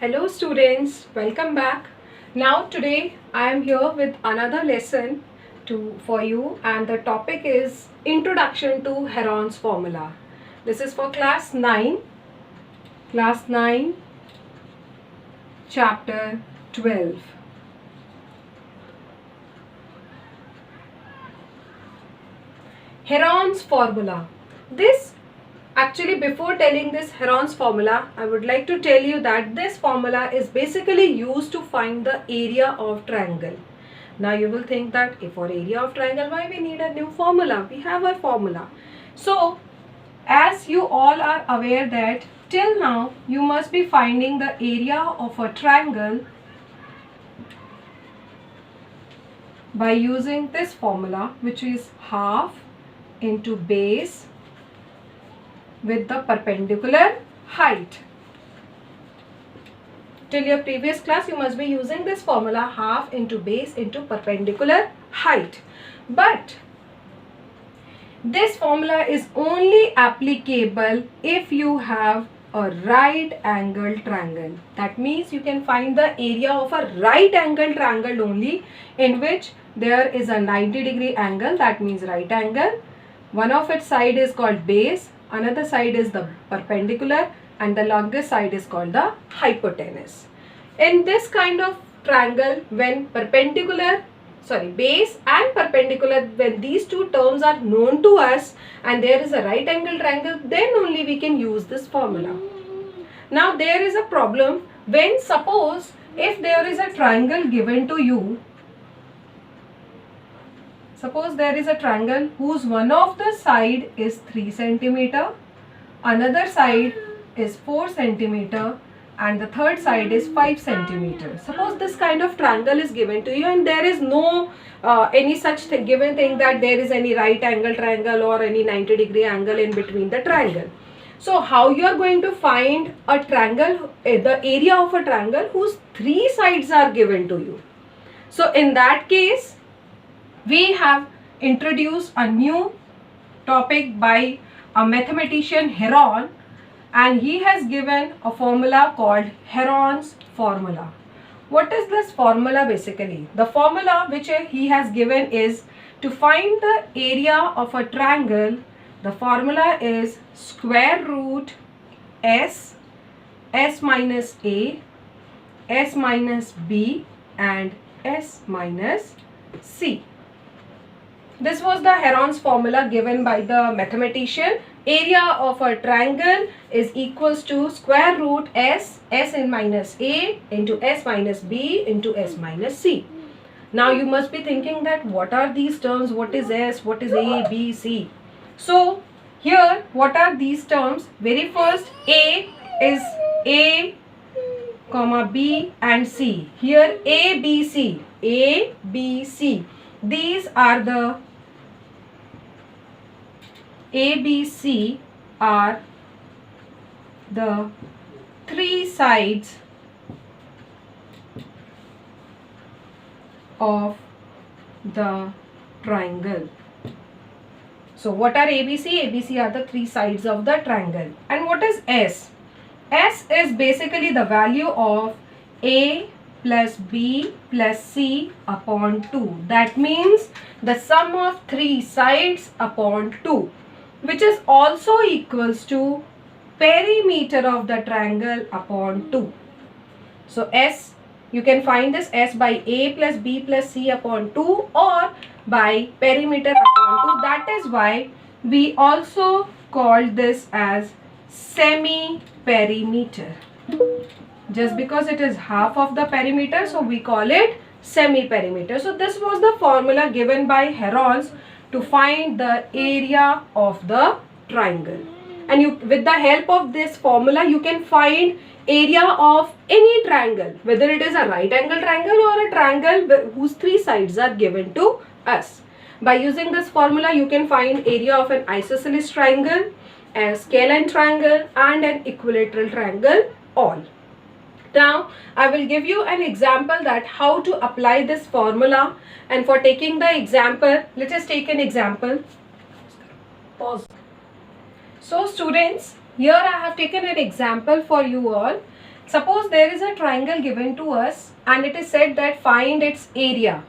Hello students, welcome back. Now today I am here with another lesson for you, and the topic is Introduction to Heron's Formula. This is for class 9, chapter 12. Heron's Formula. Actually, before telling this Heron's formula, I would like to tell you that this formula is basically used to find the area of triangle. Now you will think that if for area of triangle, why we need a new formula? We have a formula. So, as you all are aware that till now you must be finding the area of a triangle by using this formula, which is half into base with the perpendicular height. Till your previous class you must be using this formula, half into base into perpendicular height. But this formula is only applicable if you have a right angle triangle. That means you can find the area of a right angle triangle only in which there is a 90-degree angle, that means right angle. One of its side is called base, another side is the perpendicular, and the longest side is called the hypotenuse. In this kind of triangle, when base and perpendicular, when these two terms are known to us and there is a right angle triangle, then only we can use this formula. Now there is a problem when, suppose if there is a triangle given to you, suppose there is a triangle whose one of the side is 3 cm, another side is 4 cm, and the third side is 5 cm. Suppose this kind of triangle is given to you and there is no any such given thing that there is any right angle triangle or any 90-degree angle in between the triangle. So how you are going to find a triangle, the area of a triangle whose 3 sides are given to you? So in that case, we have introduced a new topic by a mathematician, Heron, and he has given a formula called Heron's formula. What is this formula basically? The formula which he has given is to find the area of a triangle. The formula is square root s minus a, s minus b, and s minus c. This was the Heron's formula given by the mathematician. Area of a triangle is equals to square root s in minus a into s minus b into s minus c. Now you must be thinking that what are these terms? What is s? What is a, b, c? So here what are these terms? Very first, a is a, comma b and c. Here a, b, c. A, b, c. These are the A, B, C are the 3 sides of the triangle. So what are ABC? ABC are the 3 sides of the triangle. And what is S? S is basically the value of A plus B plus C upon 2. That means the sum of 3 sides upon 2, which is also equals to perimeter of the triangle upon 2. So S, you can find this S by A plus B plus C upon 2 or by perimeter upon 2. That is why we also called this as semi-perimeter. Just because it is half of the perimeter, so we call it semi-perimeter. So this was the formula given by Heron's to find the area of the triangle. And with the help of this formula, you can find area of any triangle, whether it is a right angle triangle or a triangle whose 3 sides are given to us. By using this formula, you can find area of an isosceles triangle, a scalene triangle, and an equilateral triangle all. Now, I will give you an example that how to apply this formula. And for taking the example, let us take an example. Pause. So students, here I have taken an example for you all. Suppose there is a triangle given to us and it is said that find its area.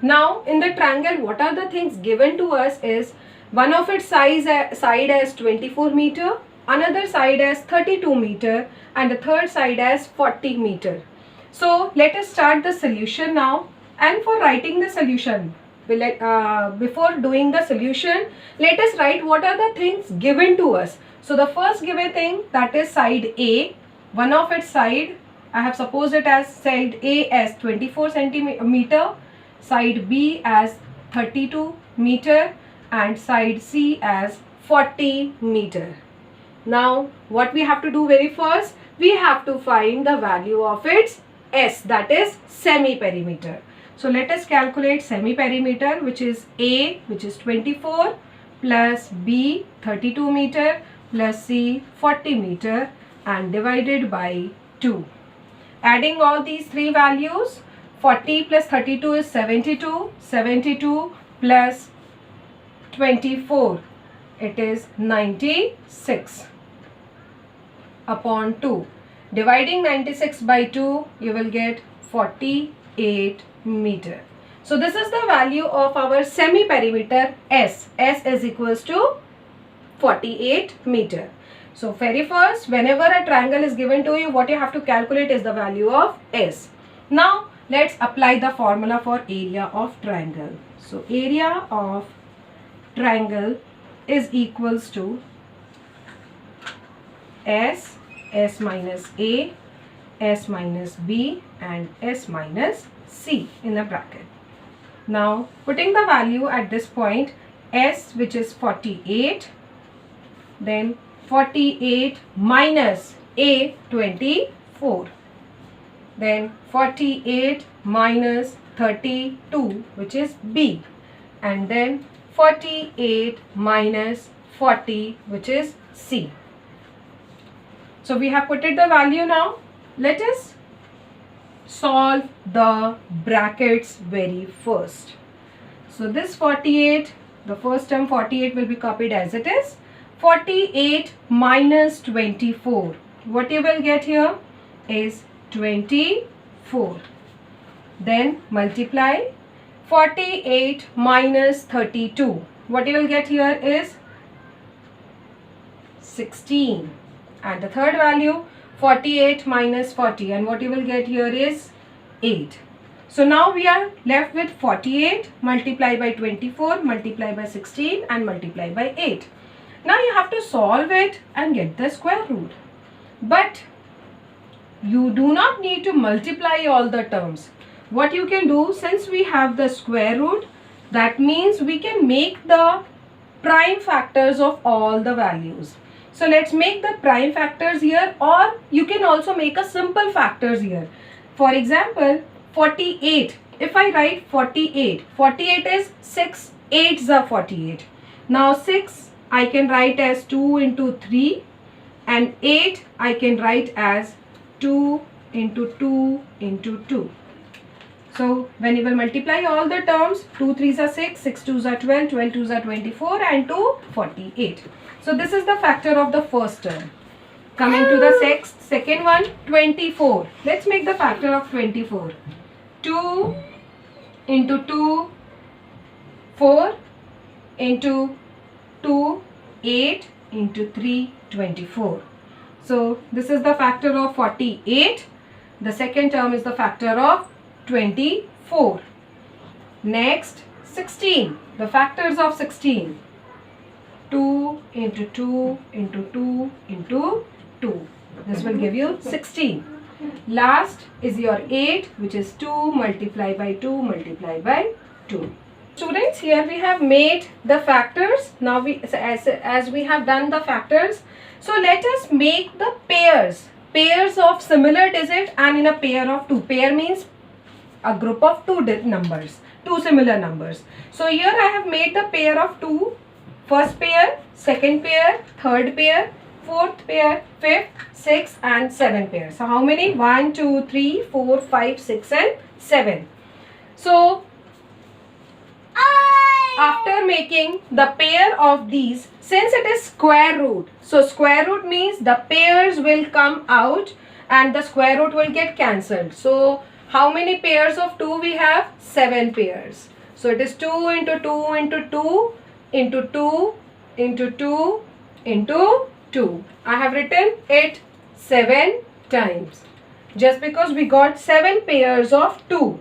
Now in the triangle, what are the things given to us is one of its side as 24 meter, another side as 32 meter, and the third side as 40 meter. So let us start the solution now. And for writing the solution, before doing the solution, let us write what are the things given to us. So the first given thing, that is side A. One of its side, I have supposed it as side A as 24 centimeter, side B as 32 meter, and side C as 40 meter. Now what we have to do very first, we have to find the value of its S, that is semi-perimeter. So let us calculate semi-perimeter, which is A, which is 24, plus B 32 meter, plus C 40 meter, and divided by 2. Adding all these three values, 40 plus 32 is 72, 72 plus 24, it is 96 upon 2. Dividing 96 by 2, you will get 48 meter. So this is the value of our semi-perimeter S. S is equals to 48 meter. So very first, whenever a triangle is given to you, what you have to calculate is the value of S. Now let's apply the formula for area of triangle. So area of triangle is equals to S minus A, S minus B, and S minus C in the bracket. Now putting the value at this point, S, which is 48, then 48 minus A 24, then 48 minus 32, which is B, and then 48 minus 40, which is C. So we have put it the value now. Let us solve the brackets very first. So this 48, the first term 48 will be copied as it is. 48 minus 24, what you will get here is 24. Then multiply 48 minus 32, what you will get here is 16. And the third value, 48 minus 40, and what you will get here is 8. So now we are left with 48 multiplied by 24 multiplied by 16 and multiplied by 8. Now you have to solve it and get the square root. But you do not need to multiply all the terms. What you can do, since we have the square root, that means we can make the prime factors of all the values. So let's make the prime factors here, or you can also make a simple factors here. For example, 48. If I write 48, 48 is 6 8s are 48. Now 6 I can write as 2 into 3, and 8 I can write as 2 into 2 into 2. So when you will multiply all the terms, 2 3s are 6, 6 2s are 12, 12 2s are 24, and 2 48. So this is the factor of the first term. Coming to the second one, 24. Let's make the factor of 24. 2 into 2, 4 into 2, 8 into 3, 24. So this is the factor of 48. The second term is the factor of 24. Next, 16. The factors of 16. 2 into 2 into 2 into 2. This will give you 16. Last is your 8, which is 2 multiplied by 2 multiplied by 2. Students, here we have made the factors. Now as we have done the factors, so let us make the pairs of similar digit and in a pair of 2. Pair means a group of two numbers, two similar numbers. So here I have made the pair of 2. First pair, second pair, third pair, fourth pair, fifth, sixth, and seventh pair. So how many? 1, 2, 3, 4, 5, 6, and 7. So after making the pair of these, since it is square root, so square root means the pairs will come out and the square root will get cancelled. So how many pairs of 2 we have? 7 pairs. So it is 2 into 2 into 2 into 2 into 2 into 2. I have written it 7 times just because we got 7 pairs of 2.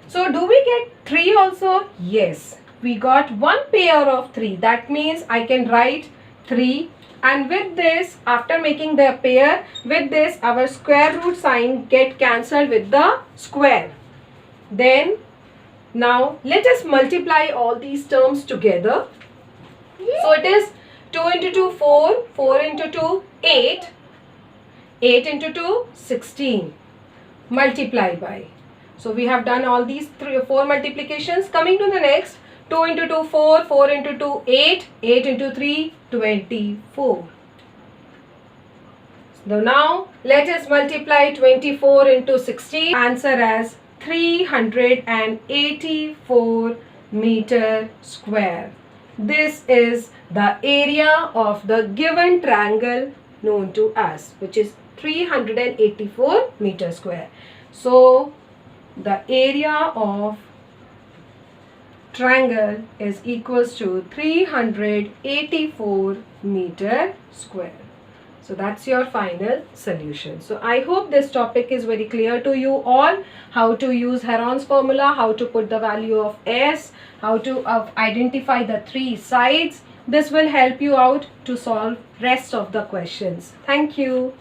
So do we get 3 also? Yes. We got 1 pair of 3. That means I can write 3, and with this, after making the pair, with this our square root sign get cancelled with the square. Then now let us multiply all these terms together. So it is 2 into 2 4, 4 into 2 8, 8 into 2 16. Multiply by. So we have done all these 3 or 4 multiplications. Coming to the next, 2 into 2 4, 4 into 2 8, 8 into 3 24. So now let us multiply 24 into 16. Answer as 384 meter square. This is the area of the given triangle known to us, which is 384 meter square. So the area of triangle is equals to 384 meter square. So that's your final solution. So I hope this topic is very clear to you all. How to use Heron's formula, how to put the value of S, how to identify the 3 sides. This will help you out to solve rest of the questions. Thank you.